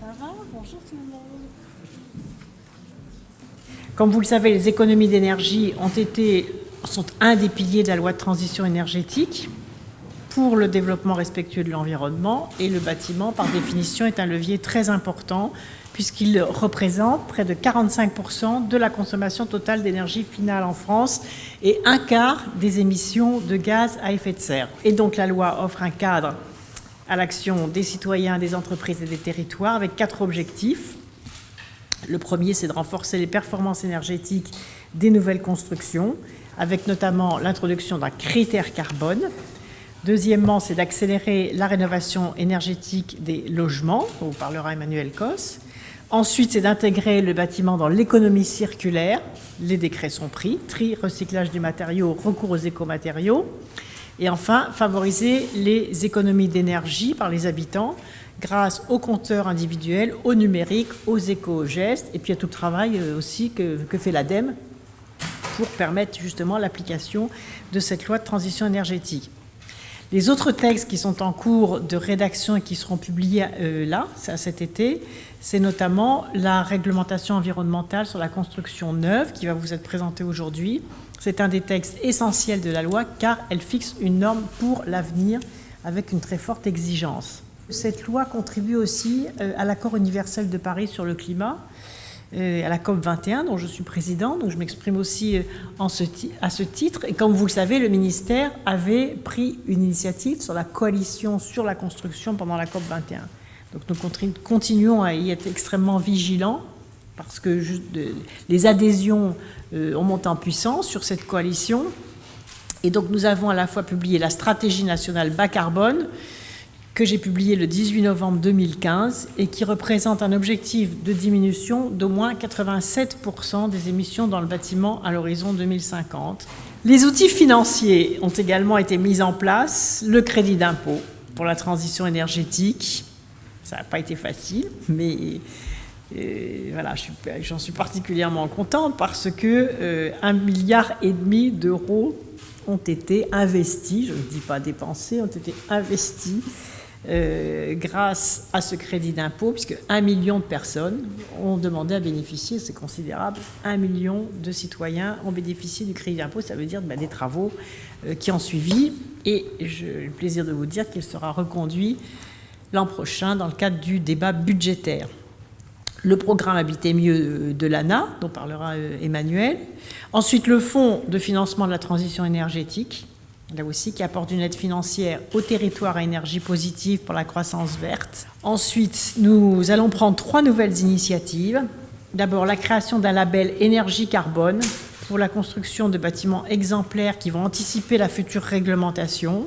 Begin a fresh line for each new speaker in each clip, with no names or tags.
Ça va? Bonjour tout le monde. Comme vous le savez, les économies d'énergie sont un des piliers de la loi de transition énergétique pour le développement respectueux de l'environnement, et le bâtiment, par définition, est un levier très important puisqu'il représente près de 45% de la consommation totale d'énergie finale en France et un quart des émissions de gaz à effet de serre. Et donc la loi offre un cadre à l'action des citoyens, des entreprises et des territoires avec 4 objectifs. Le premier, c'est de renforcer les performances énergétiques des nouvelles constructions, avec notamment l'introduction d'un critère carbone. Deuxièmement, c'est d'accélérer la rénovation énergétique des logements, dont vous parlera Emmanuel Cos. Ensuite, c'est d'intégrer le bâtiment dans l'économie circulaire. Les décrets sont pris: tri, recyclage du matériau, recours aux écomatériaux. Et enfin, favoriser les économies d'énergie par les habitants grâce aux compteurs individuels, au numérique, aux éco-gestes, et puis à tout le travail aussi que fait l'ADEME pour permettre justement l'application de cette loi de transition énergétique. Les autres textes qui sont en cours de rédaction et qui seront publiés cet été, c'est notamment la réglementation environnementale sur la construction neuve qui va vous être présentée aujourd'hui. C'est un des textes essentiels de la loi car elle fixe une norme pour l'avenir avec une très forte exigence. Cette loi contribue aussi à l'accord universel de Paris sur le climat, à la COP 21 dont je suis présidente, donc je m'exprime aussi à ce titre. Et comme vous le savez, le ministère avait pris une initiative sur la coalition sur la construction pendant la COP 21. Donc nous continuons à y être extrêmement vigilants parce que les adhésions ont monté en puissance sur cette coalition. Et donc nous avons à la fois publié la stratégie nationale bas carbone, que j'ai publié le 18 novembre 2015 et qui représente un objectif de diminution d'au moins 87% des émissions dans le bâtiment à l'horizon 2050. Les outils financiers ont également été mis en place, le crédit d'impôt pour la transition énergétique. Ça n'a pas été facile, mais voilà, j'en suis particulièrement contente parce que 1,5 milliard d'euros ont été investis, je ne dis pas dépensés, ont été investis grâce à ce crédit d'impôt, puisque 1 million de personnes ont demandé à bénéficier, c'est considérable, 1 million de citoyens ont bénéficié du crédit d'impôt, ça veut dire des travaux qui ont suivi, et j'ai le plaisir de vous dire qu'il sera reconduit l'an prochain dans le cadre du débat budgétaire. Le programme Habiter mieux de l'ANA, dont parlera Emmanuel. Ensuite, le fonds de financement de la transition énergétique, là aussi, qui apporte une aide financière aux territoires à énergie positive pour la croissance verte. Ensuite, nous allons prendre 3 nouvelles initiatives. D'abord, la création d'un label énergie carbone pour la construction de bâtiments exemplaires qui vont anticiper la future réglementation.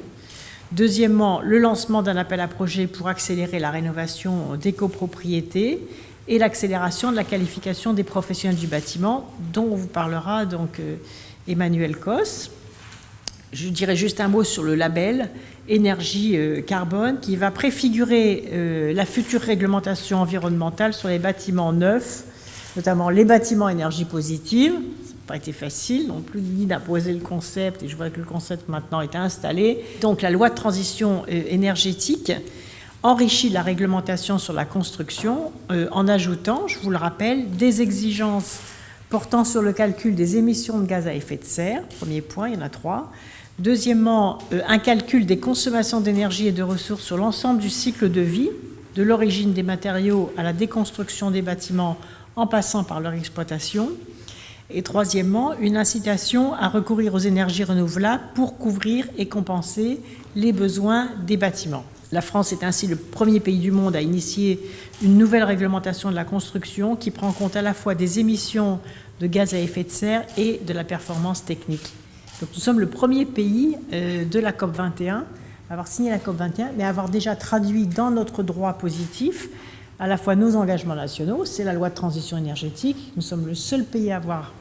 Deuxièmement, le lancement d'un appel à projets pour accélérer la rénovation des copropriétés et l'accélération de la qualification des professionnels du bâtiment, dont vous parlera donc Emmanuel Cos. Je dirais juste un mot sur le label énergie carbone qui va préfigurer la future réglementation environnementale sur les bâtiments neufs, notamment les bâtiments énergie positive. Ça n'a pas été facile non plus ni d'imposer le concept, et je vois que le concept maintenant est installé. Donc la loi de transition énergétique enrichit la réglementation sur la construction en ajoutant, je vous le rappelle, des exigences portant sur le calcul des émissions de gaz à effet de serre. Premier point, il y en a 3. Deuxièmement, un calcul des consommations d'énergie et de ressources sur l'ensemble du cycle de vie, de l'origine des matériaux à la déconstruction des bâtiments en passant par leur exploitation. Et troisièmement, une incitation à recourir aux énergies renouvelables pour couvrir et compenser les besoins des bâtiments. La France est ainsi le premier pays du monde à initier une nouvelle réglementation de la construction qui prend en compte à la fois des émissions de gaz à effet de serre et de la performance technique. Donc nous sommes le premier pays de la COP 21 à avoir signé la COP 21, mais à avoir déjà traduit dans notre droit positif à la fois nos engagements nationaux, c'est la loi de transition énergétique. Nous sommes le seul pays à avoir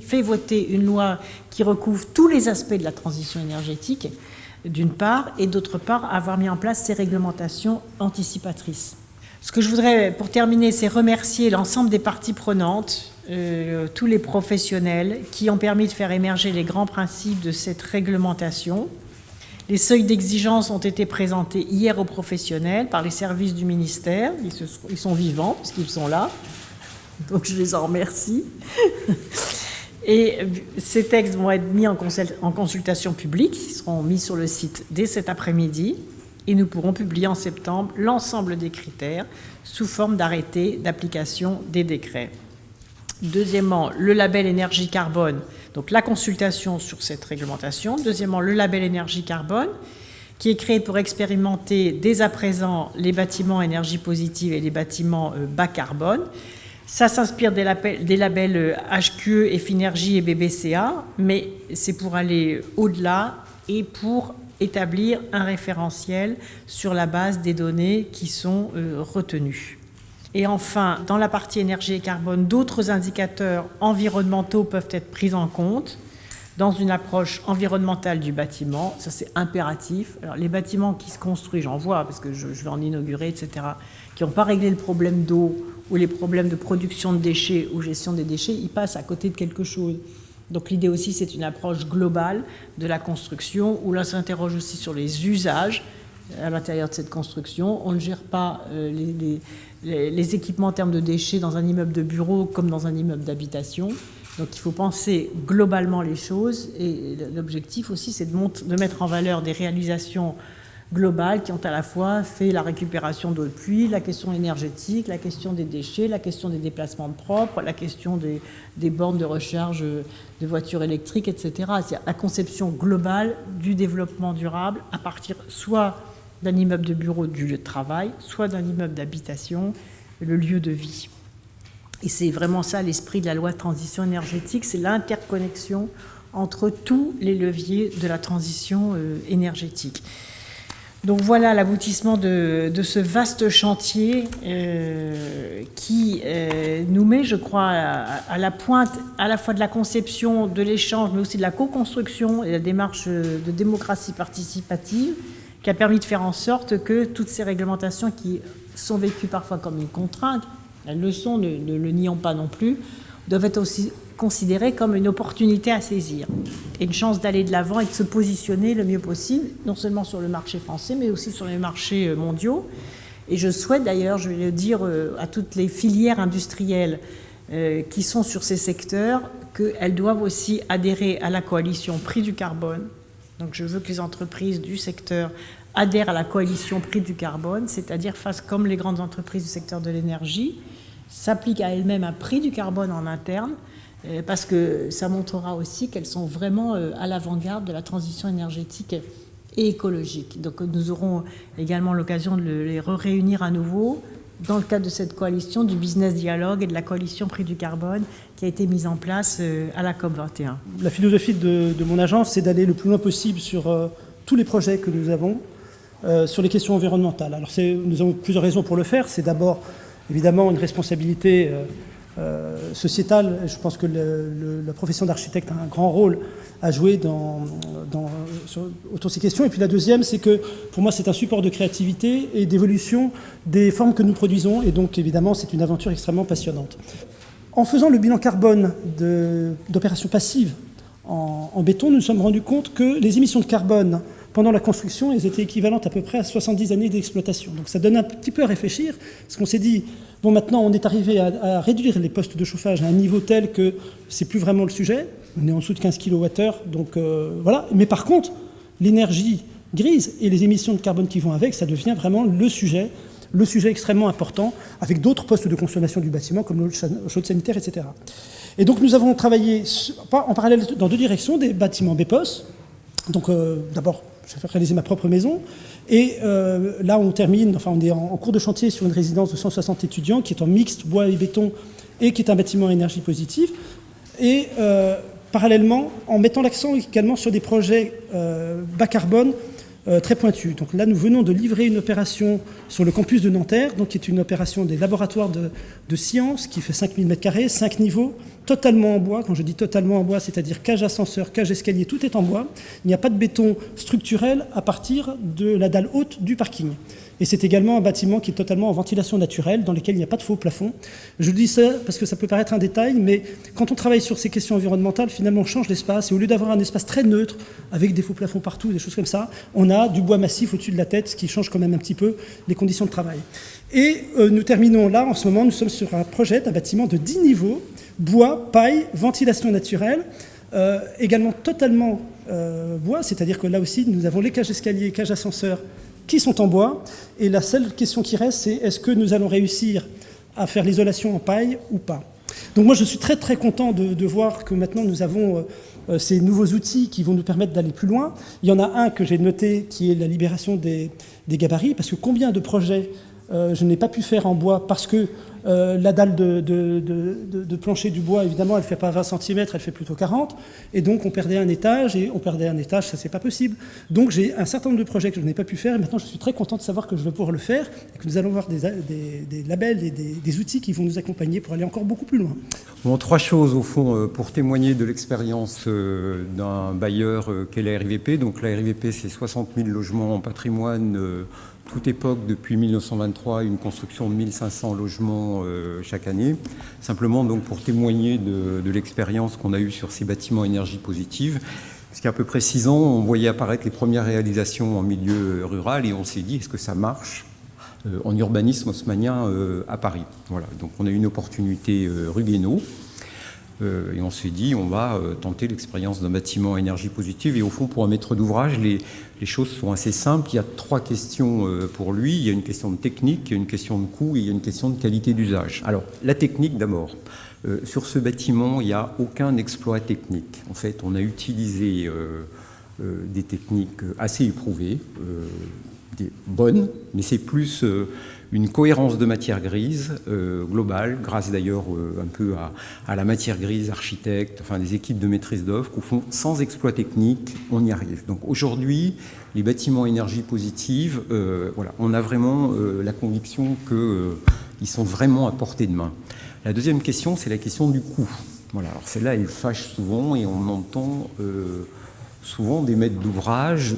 fait voter une loi qui recouvre tous les aspects de la transition énergétique, d'une part, et d'autre part, avoir mis en place ces réglementations anticipatrices. Ce que je voudrais, pour terminer, c'est remercier l'ensemble des parties prenantes, tous les professionnels qui ont permis de faire émerger les grands principes de cette réglementation, Les seuils d'exigence ont été présentés hier aux professionnels par les services du ministère. Ils sont vivants puisqu'ils sont là, donc je les en remercie. Et ces textes vont être mis en consultation publique, ils seront mis sur le site dès cet après-midi, et nous pourrons publier en septembre l'ensemble des critères sous forme d'arrêté d'application des décrets. Deuxièmement, le label énergie carbone, donc la consultation sur cette réglementation. Deuxièmement, le label énergie carbone, qui est créé pour expérimenter dès à présent les bâtiments énergie positive et les bâtiments bas carbone. Ça s'inspire des labels HQE, Effinergie et BBCA, mais c'est pour aller au-delà et pour établir un référentiel sur la base des données qui sont retenues. Et enfin, dans la partie énergie et carbone, d'autres indicateurs environnementaux peuvent être pris en compte dans une approche environnementale du bâtiment. Ça, c'est impératif. Alors, les bâtiments qui se construisent, j'en vois, parce que je vais en inaugurer, etc., qui n'ont pas réglé le problème d'eau ou les problèmes de production de déchets ou gestion des déchets, ils passent à côté de quelque chose. Donc l'idée aussi, c'est une approche globale de la construction, où l'on s'interroge aussi sur les usages à l'intérieur de cette construction. On ne gère pas les équipements en termes de déchets dans un immeuble de bureau comme dans un immeuble d'habitation. Donc il faut penser globalement les choses, et l'objectif aussi, c'est de mettre en valeur des réalisations globales qui ont à la fois fait la récupération d'eau de pluie, la question énergétique, la question des déchets, la question des déplacements propres, la question des bornes de recharge de voitures électriques, etc. C'est la conception globale du développement durable à partir soit d'un immeuble de bureau, du lieu de travail, soit d'un immeuble d'habitation, le lieu de vie. Et c'est vraiment ça l'esprit de la loi de transition énergétique, c'est l'interconnexion entre tous les leviers de la transition énergétique. Donc voilà l'aboutissement de ce vaste chantier qui nous met, je crois, à la pointe à la fois de la conception, de l'échange, mais aussi de la co-construction et la démarche de démocratie participative, qui a permis de faire en sorte que toutes ces réglementations qui sont vécues parfois comme une contrainte, elles le sont, ne le nions pas non plus, doivent être aussi considérées comme une opportunité à saisir et une chance d'aller de l'avant et de se positionner le mieux possible, non seulement sur le marché français, mais aussi sur les marchés mondiaux. Et je souhaite d'ailleurs, je vais le dire à toutes les filières industrielles qui sont sur ces secteurs, qu'elles doivent aussi adhérer à la coalition Prix du carbone. Donc je veux que les entreprises du secteur adhèrent à la coalition Prix du carbone, c'est-à-dire fassent comme les grandes entreprises du secteur de l'énergie, s'appliquent à elles-mêmes un prix du carbone en interne, parce que ça montrera aussi qu'elles sont vraiment à l'avant-garde de la transition énergétique et écologique. Donc nous aurons également l'occasion de les réunir à nouveau dans le cadre de cette coalition du business dialogue et de la coalition Prix du carbone qui a été mise en place à la COP21.
La philosophie de mon agence, c'est d'aller le plus loin possible sur tous les projets que nous avons, sur les questions environnementales. Alors nous avons plusieurs raisons pour le faire. C'est d'abord évidemment une responsabilité sociétale. Je pense que la profession d'architecte a un grand rôle à jouer autour de ces questions. Et puis la deuxième, c'est que pour moi, c'est un support de créativité et d'évolution des formes que nous produisons. Et donc, évidemment, c'est une aventure extrêmement passionnante. En faisant le bilan carbone d'opérations passives en béton, nous nous sommes rendus compte que les émissions de carbone pendant la construction, elles étaient équivalentes à peu près à 70 années d'exploitation. Donc ça donne un petit peu à réfléchir, parce qu'on s'est dit, bon, maintenant on est arrivé à réduire les postes de chauffage à un niveau tel que c'est plus vraiment le sujet. On est en dessous de 15 kWh, donc voilà. Mais par contre, l'énergie grise et les émissions de carbone qui vont avec, ça devient vraiment le sujet extrêmement important, avec d'autres postes de consommation du bâtiment, comme l'eau chaude sanitaire, etc. Et donc nous avons travaillé en parallèle dans deux directions, des bâtiments BEPOS. Donc d'abord, je vais réaliser ma propre maison. Et là, on est en cours de chantier sur une résidence de 160 étudiants qui est en mixte bois et béton et qui est un bâtiment à énergie positive. Et parallèlement, en mettant l'accent également sur des projets bas carbone très pointues. Donc là, nous venons de livrer une opération sur le campus de Nanterre, donc qui est une opération des laboratoires de sciences, qui fait 5000 m², 5 niveaux, totalement en bois. Quand je dis totalement en bois, c'est-à-dire cage ascenseur, cage escalier, tout est en bois. Il n'y a pas de béton structurel à partir de la dalle haute du parking. Et c'est également un bâtiment qui est totalement en ventilation naturelle, dans lequel il n'y a pas de faux plafond. Je dis ça parce que ça peut paraître un détail, mais quand on travaille sur ces questions environnementales, finalement on change l'espace, et au lieu d'avoir un espace très neutre, avec des faux plafonds partout, des choses comme ça, on a du bois massif au-dessus de la tête, ce qui change quand même un petit peu les conditions de travail. Et nous terminons là, en ce moment, nous sommes sur un projet d'un bâtiment de 10 niveaux, bois, paille, ventilation naturelle, également totalement bois, c'est-à-dire que là aussi, nous avons les cages escaliers, cages ascenseurs, qui sont en bois, et la seule question qui reste, c'est est-ce que nous allons réussir à faire l'isolation en paille ou pas. Donc moi je suis très très content de voir que maintenant nous avons ces nouveaux outils qui vont nous permettre d'aller plus loin. Il y en a un que j'ai noté qui est la libération des gabarits, parce que combien de projets je n'ai pas pu faire en bois parce que la dalle de plancher du bois, évidemment, elle ne fait pas 20 cm, elle fait plutôt 40. Et donc, on perdait un étage, ça, c'est pas possible. Donc, j'ai un certain nombre de projets que je n'ai pas pu faire. Et maintenant, je suis très content de savoir que je vais pouvoir le faire et que nous allons avoir des labels et des outils qui vont nous accompagner pour aller encore beaucoup plus loin.
Bon, 3 choses, au fond, pour témoigner de l'expérience d'un bailleur qu'est la RIVP. Donc, la RIVP, c'est 60 000 logements en patrimoine, toute époque, depuis 1923, une construction de 1500 logements chaque année. Simplement donc pour témoigner de l'expérience qu'on a eue sur ces bâtiments énergie positive. Parce qu'il y a à peu près 6 ans, on voyait apparaître les premières réalisations en milieu rural et on s'est dit, est-ce que ça marche en urbanisme haussmannien à Paris? Voilà, donc on a eu une opportunité rue Guénaud. Et on s'est dit, on va tenter l'expérience d'un bâtiment à énergie positive. Et au fond, pour un maître d'ouvrage, les choses sont assez simples. Il y a 3 questions pour lui. Il y a une question de technique, il y a une question de coût et il y a une question de qualité d'usage. Alors, la technique d'abord. Sur ce bâtiment, il n'y a aucun exploit technique. En fait, on a utilisé des techniques assez éprouvées, des bonnes, mais c'est plus une cohérence de matière grise globale, grâce d'ailleurs un peu à la matière grise architecte, enfin des équipes de maîtrise d'œuvre, qu'au fond, sans exploit technique, on y arrive. Donc aujourd'hui, les bâtiments énergie positive, voilà, on a vraiment la conviction qu'ils sont vraiment à portée de main. La deuxième question, c'est la question du coût. Voilà, alors celle-là, elle fâche souvent et on entend souvent des maîtres d'ouvrage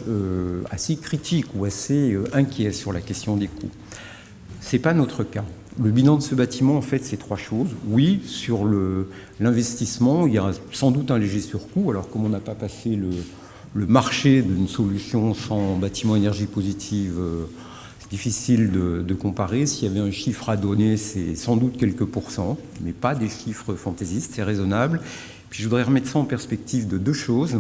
assez critiques ou assez inquiets sur la question des coûts. Ce n'est pas notre cas. Le bilan de ce bâtiment, en fait, c'est 3 choses. Oui, sur l'investissement, il y a sans doute un léger surcoût. Alors, comme on n'a pas passé le marché d'une solution sans bâtiment énergie positive, c'est difficile de comparer. S'il y avait un chiffre à donner, c'est sans doute quelques pourcents, mais pas des chiffres fantaisistes, c'est raisonnable. Puis je voudrais remettre ça en perspective de 2 choses.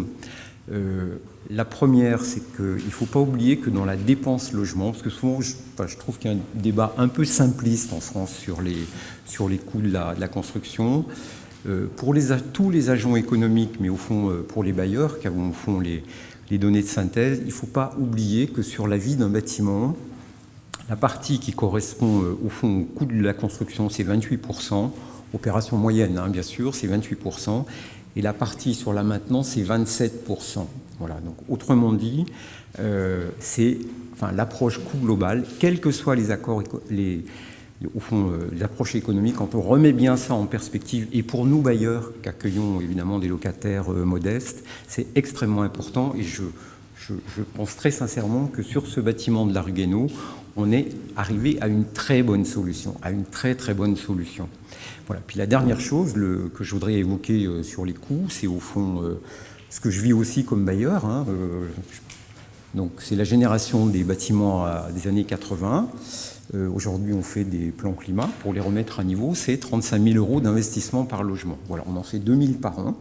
La première, c'est qu'il ne faut pas oublier que dans la dépense logement, parce que souvent je trouve qu'il y a un débat un peu simpliste en France sur les coûts de la construction, pour tous les agents économiques, mais au fond pour les bailleurs qui ont au fond les données de synthèse, il ne faut pas oublier que sur la vie d'un bâtiment, la partie qui correspond au fond au coût de la construction, c'est 28%, opération moyenne hein, bien sûr, c'est 28%, et la partie sur la maintenance, c'est 27%. Voilà, donc autrement dit, c'est l'approche coût global, quels que soient les accords, les approches économiques, quand on remet bien ça en perspective, et pour nous bailleurs, qui accueillons évidemment des locataires modestes, c'est extrêmement important, et je pense très sincèrement que sur ce bâtiment de la rue Guénaud, on est arrivé à une très bonne solution, très bonne solution. Voilà. Puis la dernière chose que je voudrais évoquer sur les coûts, c'est au fond ce que je vis aussi comme bailleur. Hein, donc c'est la génération des bâtiments des années 80. Aujourd'hui, on fait des plans climat. Pour les remettre à niveau, c'est 35 000 € d'investissement par logement. Voilà, on en fait 2 000 par an.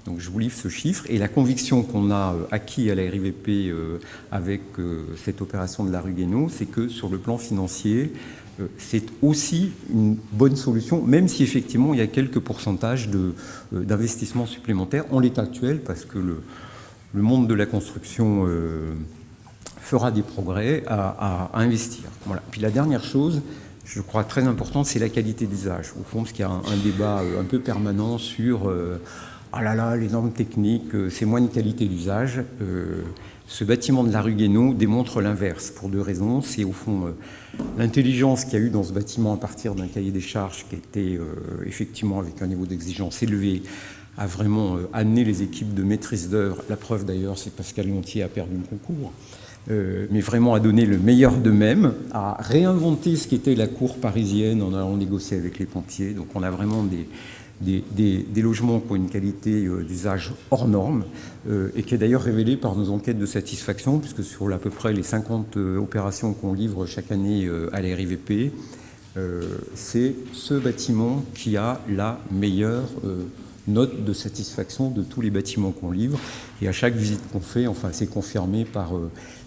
Donc je vous livre ce chiffre. Et la conviction qu'on a acquis à la RIVP avec cette opération de la rue Guénaud, c'est que sur le plan financier, c'est aussi une bonne solution, même si effectivement il y a quelques pourcentages d'investissement supplémentaires en l'état actuel, parce que le monde de la construction fera des progrès à investir. Voilà. Puis la dernière chose, je crois très importante, c'est la qualité d'usage. Au fond, parce qu'il y a un débat un peu permanent sur ah là là, les normes techniques, c'est moins de qualité d'usage. Ce bâtiment de la rue Guénaud démontre l'inverse, pour 2 raisons. C'est au fond l'intelligence qu'il y a eu dans ce bâtiment à partir d'un cahier des charges qui était effectivement avec un niveau d'exigence élevé, a vraiment amené les équipes de maîtrise d'œuvre. La preuve d'ailleurs, c'est que Pascal Gontier a perdu le concours. Mais vraiment à donner le meilleur d'eux-mêmes, à réinventer ce qu'était la cour parisienne en allant négocier avec les pompiers. Donc on a vraiment des logements qui ont une qualité d'usage hors norme et qui est d'ailleurs révélée par nos enquêtes de satisfaction, puisque sur à peu près les 50 opérations qu'on livre chaque année à la RIVP, c'est ce bâtiment qui a la meilleure note de satisfaction de tous les bâtiments qu'on livre. Et à chaque visite qu'on fait, enfin, c'est confirmé par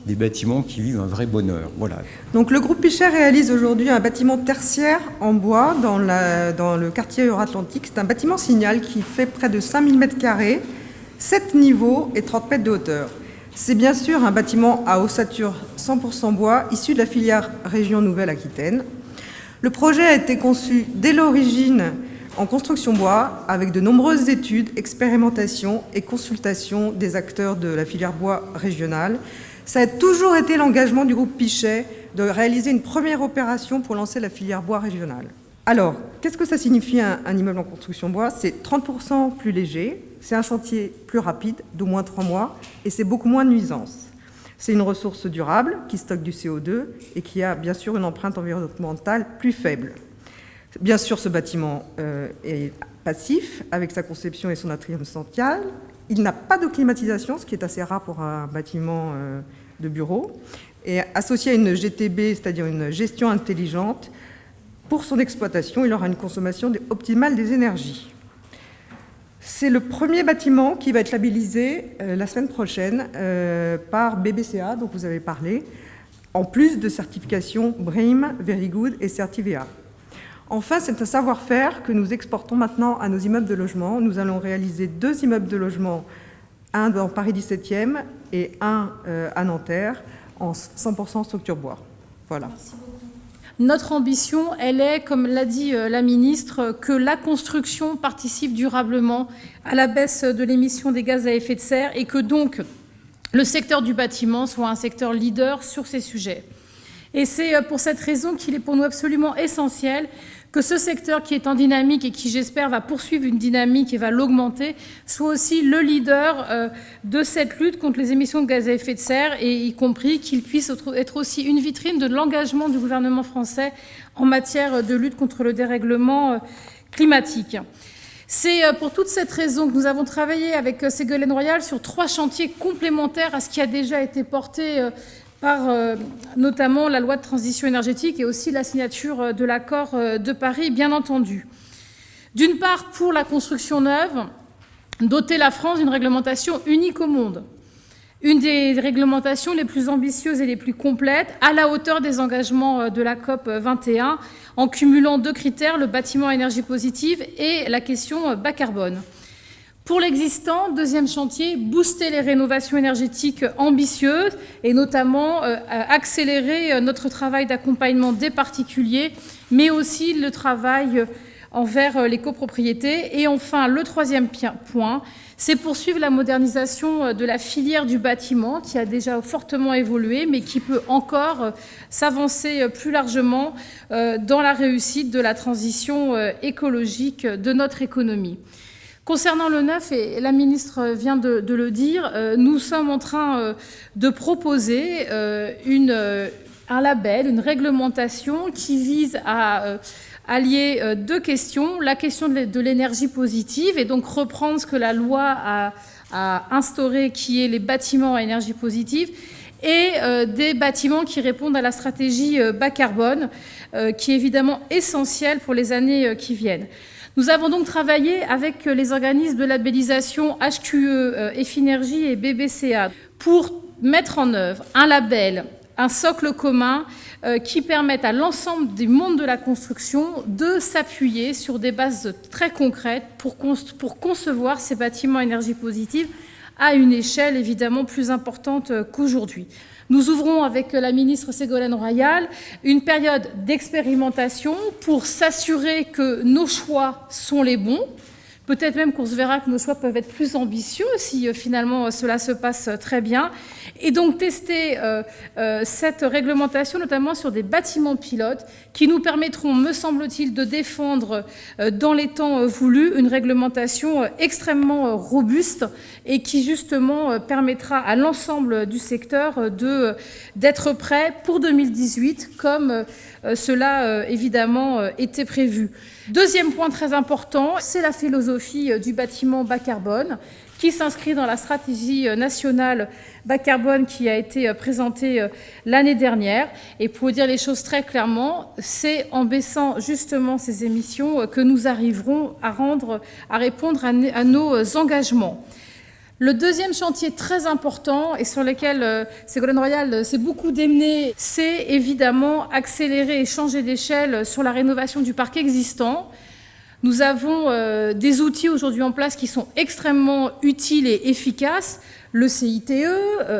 des bâtiments qui vivent un vrai bonheur. Voilà.
Donc le groupe Pichet réalise aujourd'hui un bâtiment tertiaire en bois dans le quartier Euratlantique. C'est un bâtiment Signal qui fait près de 5000 m², 7 niveaux et 30 mètres de hauteur. C'est bien sûr un bâtiment à ossature 100% bois, issu de la filière Région Nouvelle-Aquitaine. Le projet a été conçu dès l'origine en construction bois, avec de nombreuses études, expérimentations et consultations des acteurs de la filière bois régionale. Ça a toujours été l'engagement du groupe Pichet de réaliser une première opération pour lancer la filière bois régionale. Alors, qu'est-ce que ça signifie un immeuble en construction bois? C'est 30% plus léger, c'est un chantier plus rapide, d'au moins 3 mois, et c'est beaucoup moins de nuisances. C'est une ressource durable qui stocke du CO2 et qui a bien sûr une empreinte environnementale plus faible. Bien sûr, ce bâtiment est passif, avec sa conception et son atrium central. Il n'a pas de climatisation, ce qui est assez rare pour un bâtiment de bureau. Et associé à une GTB, c'est-à-dire une gestion intelligente, pour son exploitation, il aura une consommation optimale des énergies. C'est le premier bâtiment qui va être labellisé la semaine prochaine par BBCA, dont vous avez parlé, en plus de certifications BREEAM, Very Good et Certivea. Enfin, c'est un savoir-faire que nous exportons maintenant à nos immeubles de logement. Nous allons réaliser 2 immeubles de logement, un dans Paris 17e et un à Nanterre, en 100% structure bois. Voilà.
Merci beaucoup. Notre ambition, elle est, comme l'a dit la ministre, que la construction participe durablement à la baisse de l'émission des gaz à effet de serre et que donc le secteur du bâtiment soit un secteur leader sur ces sujets. Et c'est pour cette raison qu'il est pour nous absolument essentiel que ce secteur qui est en dynamique et qui, j'espère, va poursuivre une dynamique et va l'augmenter, soit aussi le leader de cette lutte contre les émissions de gaz à effet de serre, et y compris qu'il puisse être aussi une vitrine de l'engagement du gouvernement français en matière de lutte contre le dérèglement climatique. C'est pour toute cette raison que nous avons travaillé avec Ségolène Royal sur 3 chantiers complémentaires à ce qui a déjà été porté par notamment la loi de transition énergétique et aussi la signature de l'accord de Paris, bien entendu. D'une part, pour la construction neuve, doter la France d'une réglementation unique au monde. Une des réglementations les plus ambitieuses et les plus complètes, à la hauteur des engagements de la COP 21, en cumulant 2 critères, le bâtiment à énergie positive et la question bas carbone. Pour l'existant, deuxième chantier, booster les rénovations énergétiques ambitieuses et notamment accélérer notre travail d'accompagnement des particuliers, mais aussi le travail envers les copropriétés. Et enfin, le troisième point, c'est poursuivre la modernisation de la filière du bâtiment qui a déjà fortement évolué, mais qui peut encore s'avancer plus largement dans la réussite de la transition écologique de notre économie. Concernant le neuf, et la ministre vient de le dire, nous sommes en train de proposer un label, une réglementation qui vise à allier 2 questions. La question de l'énergie positive, et donc reprendre ce que la loi a instauré, qui est les bâtiments à énergie positive, et des bâtiments qui répondent à la stratégie bas carbone, qui est évidemment essentielle pour les années qui viennent. Nous avons donc travaillé avec les organismes de labellisation HQE, Efinergie et BBCA pour mettre en œuvre un label, un socle commun qui permette à l'ensemble du monde de la construction de s'appuyer sur des bases très concrètes pour concevoir ces bâtiments à énergie positive à une échelle évidemment plus importante qu'aujourd'hui. Nous ouvrons avec la ministre Ségolène Royal une période d'expérimentation pour s'assurer que nos choix sont les bons, Peut-être même qu'on se verra que nos choix peuvent être plus ambitieux si finalement cela se passe très bien. Et donc tester cette réglementation, notamment sur des bâtiments pilotes, qui nous permettront, me semble-t-il, de défendre dans les temps voulus une réglementation extrêmement robuste et qui justement permettra à l'ensemble du secteur d'être prêt pour 2018, comme cela évidemment était prévu. Deuxième point très important, c'est la philosophie du bâtiment bas carbone, qui s'inscrit dans la stratégie nationale bas carbone qui a été présentée l'année dernière. Et pour dire les choses très clairement, c'est en baissant justement ces émissions que nous arriverons à répondre à nos engagements. Le deuxième chantier très important et sur lequel Ségolène Royal s'est beaucoup démenée, c'est évidemment accélérer et changer d'échelle sur la rénovation du parc existant. Nous avons des outils aujourd'hui en place qui sont extrêmement utiles et efficaces, le CITE,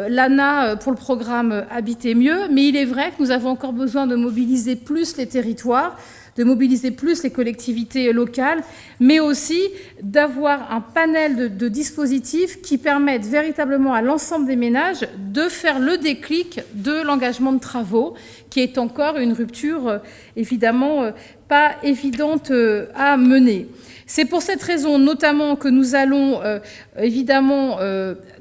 l'ANA pour le programme Habiter mieux, mais il est vrai que nous avons encore besoin de mobiliser plus les territoires, de mobiliser plus les collectivités locales, mais aussi d'avoir un panel de dispositifs qui permettent véritablement à l'ensemble des ménages de faire le déclic de l'engagement de travaux, qui est encore une rupture évidemment pas évidente à mener. C'est pour cette raison notamment que nous allons évidemment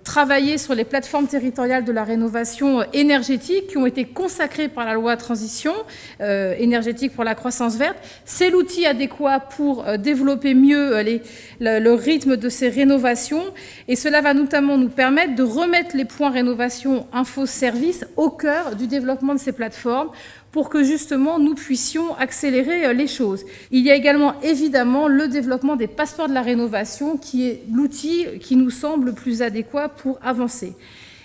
travailler sur les plateformes territoriales de la rénovation énergétique qui ont été consacrées par la loi transition énergétique pour la croissance verte. C'est l'outil adéquat pour développer mieux le rythme de ces rénovations et cela va notamment nous permettre de remettre les points rénovation info-service au cœur du développement de ces plateformes pour que justement nous puissions accélérer les choses. Il y a également évidemment le développement des passeports de la rénovation qui est l'outil qui nous semble le plus adéquat pour avancer.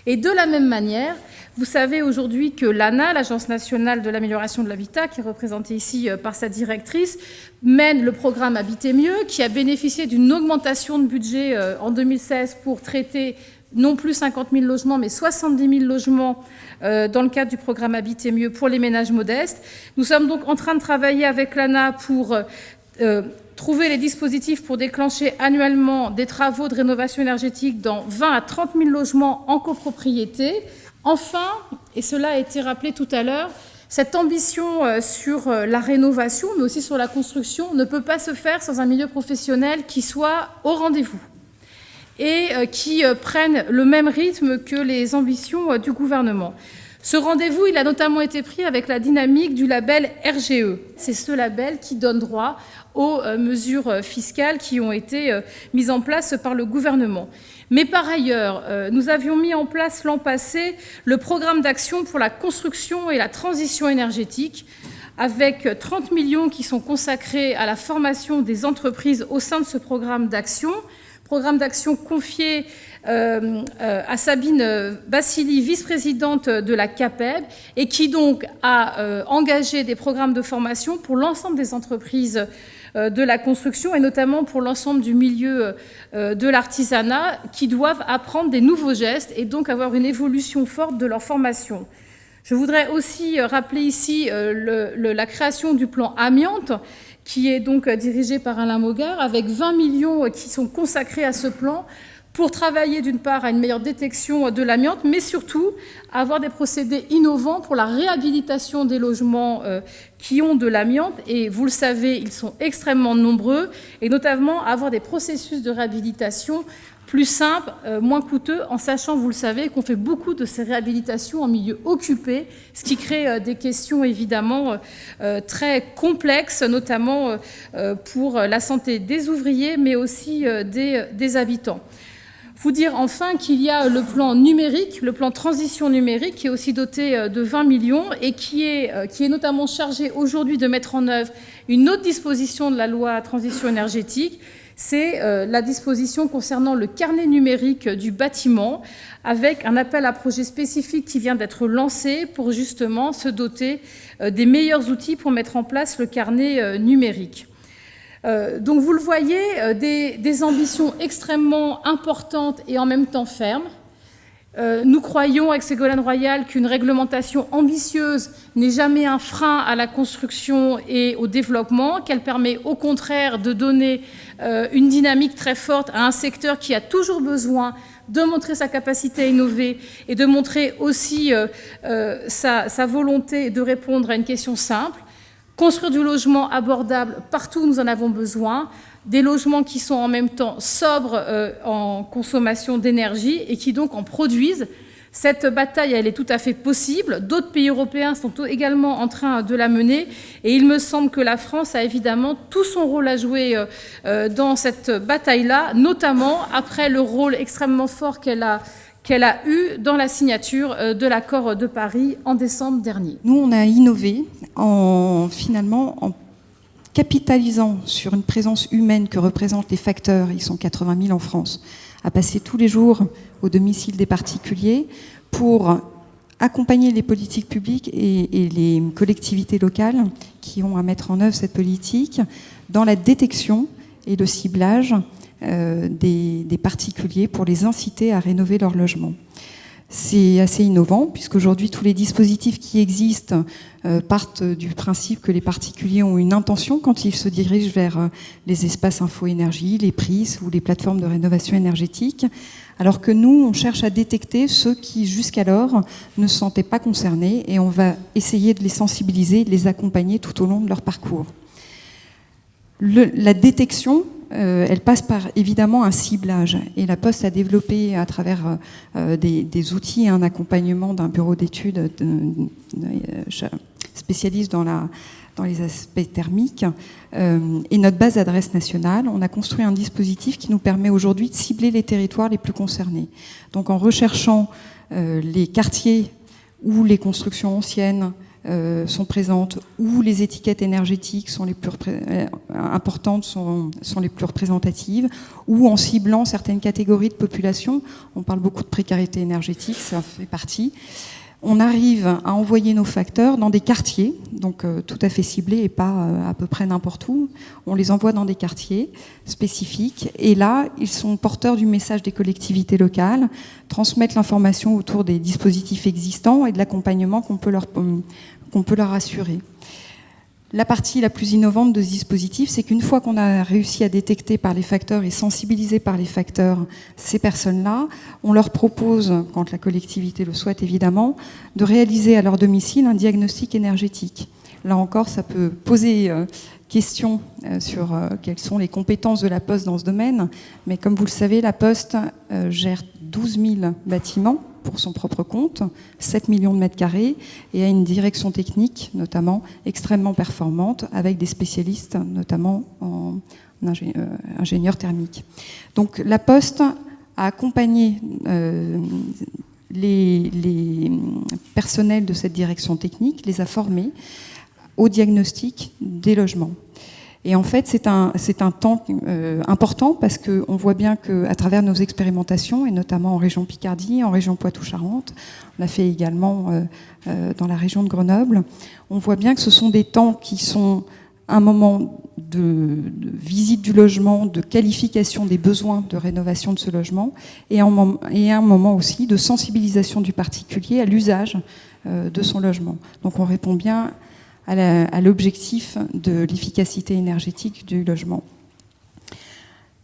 Et de la même manière, vous savez aujourd'hui que l'ANA, l'Agence nationale de l'amélioration de l'habitat, qui est représentée ici par sa directrice, mène le programme Habiter mieux, qui a bénéficié d'une augmentation de budget en 2016 pour traiter non plus 50 000 logements, mais 70 000 logements dans le cadre du programme Habiter mieux pour les ménages modestes. Nous sommes donc en train de travailler avec l'ANA pour trouver les dispositifs pour déclencher annuellement des travaux de rénovation énergétique dans 20 à 30 000 logements en copropriété. Enfin, et cela a été rappelé tout à l'heure, cette ambition sur la rénovation, mais aussi sur la construction, ne peut pas se faire sans un milieu professionnel qui soit au rendez-vous et qui prennent le même rythme que les ambitions du gouvernement. Ce rendez-vous, il a notamment été pris avec la dynamique du label RGE. C'est ce label qui donne droit aux mesures fiscales qui ont été mises en place par le gouvernement. Mais par ailleurs, nous avions mis en place l'an passé le programme d'action pour la construction et la transition énergétique, avec 30 millions qui sont consacrés à la formation des entreprises au sein de ce programme d'action confié à Sabine Bassili, vice-présidente de la CAPEB, et qui donc a engagé des programmes de formation pour l'ensemble des entreprises de la construction et notamment pour l'ensemble du milieu de l'artisanat qui doivent apprendre des nouveaux gestes et donc avoir une évolution forte de leur formation. Je voudrais aussi rappeler ici la création du plan amiante qui est donc dirigé par Alain Mogart avec 20 millions qui sont consacrés à ce plan pour travailler d'une part à une meilleure détection de l'amiante, mais surtout à avoir des procédés innovants pour la réhabilitation des logements qui ont de l'amiante. Et vous le savez, ils sont extrêmement nombreux, et notamment avoir des processus de réhabilitation plus simples, moins coûteux, en sachant, vous le savez, qu'on fait beaucoup de ces réhabilitations en milieu occupé, ce qui crée des questions évidemment très complexes, notamment pour la santé des ouvriers, mais aussi des habitants. Vous dire enfin qu'il y a le plan numérique, le plan transition numérique, qui est aussi doté de 20 millions et qui est notamment chargé aujourd'hui de mettre en œuvre une autre disposition de la loi transition énergétique. C'est la disposition concernant le carnet numérique du bâtiment, avec un appel à projet spécifique qui vient d'être lancé pour justement se doter des meilleurs outils pour mettre en place le carnet numérique. Donc vous le voyez, des ambitions extrêmement importantes et en même temps fermes. Nous croyons, avec Ségolène Royal, qu'une réglementation ambitieuse n'est jamais un frein à la construction et au développement, qu'elle permet au contraire de donner une dynamique très forte à un secteur qui a toujours besoin de montrer sa capacité à innover et de montrer aussi sa volonté de répondre à une question simple. Construire du logement abordable partout où nous en avons besoin, des logements qui sont en même temps sobres en consommation d'énergie et qui donc en produisent. Cette bataille, elle est tout à fait possible. D'autres pays européens sont également en train de la mener. Et il me semble que la France a évidemment tout son rôle à jouer dans cette bataille-là, notamment après le rôle extrêmement fort qu'elle a eu dans la signature de l'accord de Paris en décembre dernier.
Nous, on a innové en capitalisant sur une présence humaine que représentent les facteurs, ils sont 80 000 en France, à passer tous les jours au domicile des particuliers pour accompagner les politiques publiques et les collectivités locales qui ont à mettre en œuvre cette politique dans la détection et le ciblage des particuliers pour les inciter à rénover leur logement. C'est assez innovant, puisqu'aujourd'hui, tous les dispositifs qui existent partent du principe que les particuliers ont une intention quand ils se dirigent vers les espaces info-énergie, les PRIS ou les plateformes de rénovation énergétique, alors que nous, on cherche à détecter ceux qui, jusqu'alors, ne se sentaient pas concernés, et on va essayer de les sensibiliser, de les accompagner tout au long de leur parcours. La détection, elle passe par évidemment un ciblage. Et la Poste a développé à travers des outils et un accompagnement d'un bureau d'études spécialiste dans les aspects thermiques et notre base d'adresse nationale. On a construit un dispositif qui nous permet aujourd'hui de cibler les territoires les plus concernés. Donc en recherchant les quartiers où les constructions anciennes sont présentes, où les étiquettes énergétiques sont les plus importantes, sont les plus représentatives, ou en ciblant certaines catégories de population. On parle beaucoup de précarité énergétique, ça en fait partie. On arrive à envoyer nos facteurs dans des quartiers, donc tout à fait ciblés et pas à peu près n'importe où. On les envoie dans des quartiers spécifiques et là, ils sont porteurs du message des collectivités locales, transmettent l'information autour des dispositifs existants et de l'accompagnement qu'on peut leur assurer. La partie la plus innovante de ce dispositif, c'est qu'une fois qu'on a réussi à détecter par les facteurs et sensibiliser par les facteurs ces personnes-là, on leur propose, quand la collectivité le souhaite évidemment, de réaliser à leur domicile un diagnostic énergétique. Là encore, ça peut poser question sur quelles sont les compétences de la Poste dans ce domaine, mais comme vous le savez, la Poste gère 12 000 bâtiments pour son propre compte, 7 millions de mètres carrés, et a une direction technique, notamment, extrêmement performante, avec des spécialistes, notamment en ingénieurs thermiques. Donc la Poste a accompagné les personnels de cette direction technique, les a formés au diagnostic des logements. Et en fait, c'est un temps important parce qu'on voit bien qu'à travers nos expérimentations, et notamment en région Picardie, en région Poitou-Charentes, on l'a fait également dans la région de Grenoble, on voit bien que ce sont des temps qui sont un moment de visite du logement, de qualification des besoins de rénovation de ce logement, et un moment aussi de sensibilisation du particulier à l'usage de son logement. Donc on répond bien à l'objectif de l'efficacité énergétique du logement.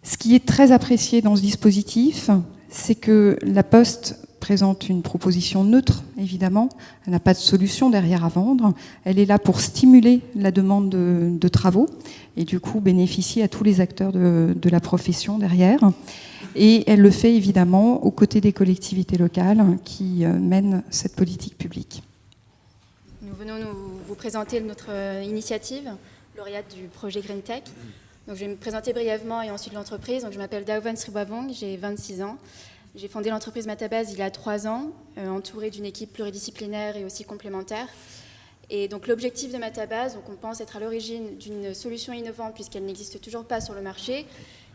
Ce qui est très apprécié dans ce dispositif, c'est que la Poste présente une proposition neutre, évidemment. Elle n'a pas de solution derrière à vendre. Elle est là pour stimuler la demande de travaux et du coup bénéficier à tous les acteurs de la profession derrière. Et elle le fait évidemment aux côtés des collectivités locales qui mènent cette politique publique.
Nous venons vous présenter notre initiative, lauréate du projet Green Tech. Donc, je vais me présenter brièvement et ensuite l'entreprise. Donc, je m'appelle Daovan Sribavong, j'ai 26 ans. J'ai fondé l'entreprise Matabase il y a 3 ans, entourée d'une équipe pluridisciplinaire et aussi complémentaire. Et donc l'objectif de Matabase, donc on pense être à l'origine d'une solution innovante puisqu'elle n'existe toujours pas sur le marché,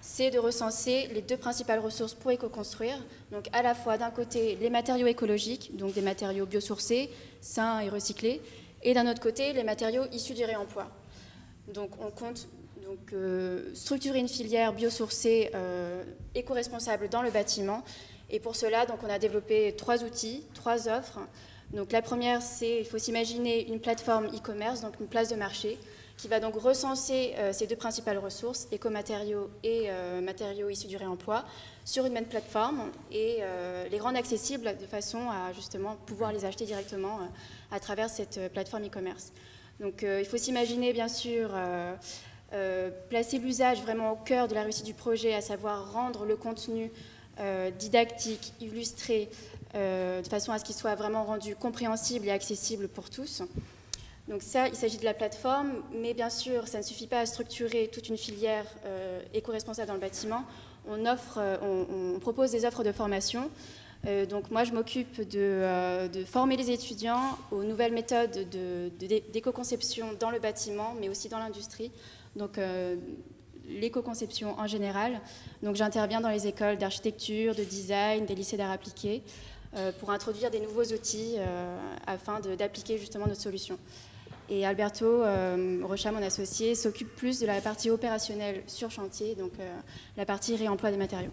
c'est de recenser les 2 principales ressources pour éco-construire. Donc à la fois d'un côté les matériaux écologiques, donc des matériaux biosourcés, sains et recyclés, et d'un autre côté les matériaux issus du réemploi. Donc on compte structurer une filière biosourcée éco-responsable dans le bâtiment Et pour cela, donc, on a développé 3 outils, 3 offres. Donc la première, il faut s'imaginer une plateforme e-commerce, donc une place de marché, qui va donc recenser ces 2 principales ressources, écomatériaux et matériaux issus du réemploi, sur une même plateforme et les rendre accessibles de façon à justement pouvoir les acheter directement à travers cette plateforme e-commerce. Donc il faut s'imaginer bien sûr placer l'usage vraiment au cœur de la réussite du projet, à savoir rendre le contenu didactique, illustré, de façon à ce qu'il soit vraiment rendu compréhensible et accessible pour tous. Donc ça, il s'agit de la plateforme, mais bien sûr, ça ne suffit pas à structurer toute une filière éco-responsable dans le bâtiment. On propose des offres de formation. Donc moi, je m'occupe de former les étudiants aux nouvelles méthodes d'éco-conception dans le bâtiment, mais aussi dans l'industrie. Donc l'éco-conception en général. Donc j'interviens dans les écoles d'architecture, de design, des lycées d'art appliqué, pour introduire des nouveaux outils afin d'appliquer justement notre solution. Et Alberto Rocha, mon associé, s'occupe plus de la partie opérationnelle sur chantier, donc la partie réemploi des matériaux.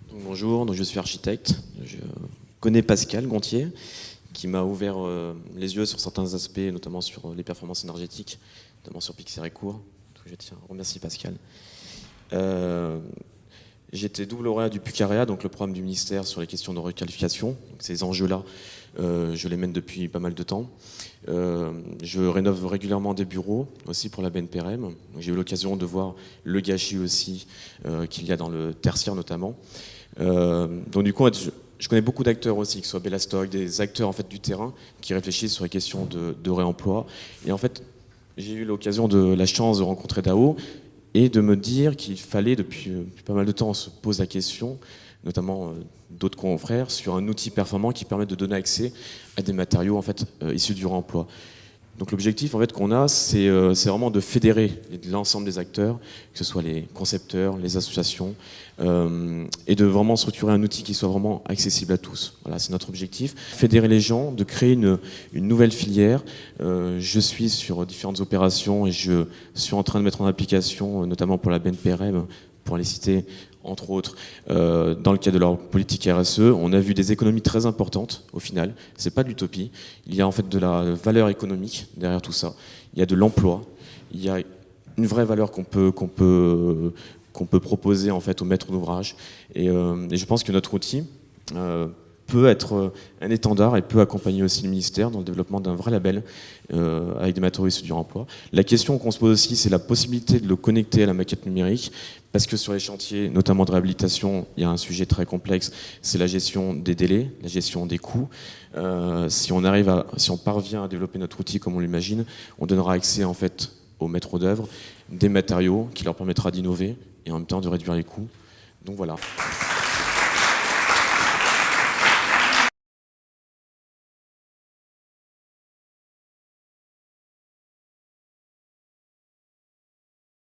Donc, bonjour, donc je suis architecte. Je connais Pascal Gontier, qui m'a ouvert les yeux sur certains aspects, notamment sur les performances énergétiques, notamment sur Pixérécourt. Donc je tiens à remercier Pascal. J'étais double lauréat du PUCAREA, donc le programme du ministère sur les questions de requalification. Donc ces enjeux-là, je les mène depuis pas mal de temps. Je rénove régulièrement des bureaux, aussi pour la BNPRM. J'ai eu l'occasion de voir le gâchis aussi qu'il y a dans le tertiaire notamment. Donc du coup, je connais beaucoup d'acteurs aussi, que ce soit Bellastock, des acteurs en fait, du terrain qui réfléchissent sur les questions de réemploi. Et en fait, j'ai eu la chance de rencontrer Dao, et de me dire qu'il fallait, depuis pas mal de temps, on se pose la question, notamment d'autres confrères, sur un outil performant qui permet de donner accès à des matériaux en fait, issus du réemploi. Donc l'objectif en fait, qu'on a, c'est vraiment de fédérer l'ensemble des acteurs, que ce soit les concepteurs, les associations, et de vraiment structurer un outil qui soit vraiment accessible à tous. Voilà, c'est notre objectif. Fédérer les gens, de créer une nouvelle filière. Je suis sur différentes opérations et je suis en train de mettre en application, notamment pour la BNPRM, pour les citer entre autres, dans le cadre de leur politique RSE, on a vu des économies très importantes au final. C'est pas de l'utopie. Il y a en fait de la valeur économique derrière tout ça. Il y a de l'emploi. Il y a une vraie valeur qu'on peut proposer en fait aux maîtres d'ouvrage. Et je pense que notre outil peut être un étendard et peut accompagner aussi le ministère dans le développement d'un vrai label avec des matériaux issus du réemploi. La question qu'on se pose aussi, c'est la possibilité de le connecter à la maquette numérique, parce que sur les chantiers, notamment de réhabilitation, il y a un sujet très complexe, c'est la gestion des délais, la gestion des coûts. Si on parvient à développer notre outil comme on l'imagine, on donnera accès en fait aux maîtres d'œuvre, des matériaux qui leur permettra d'innover et en même temps de réduire les coûts. Donc voilà.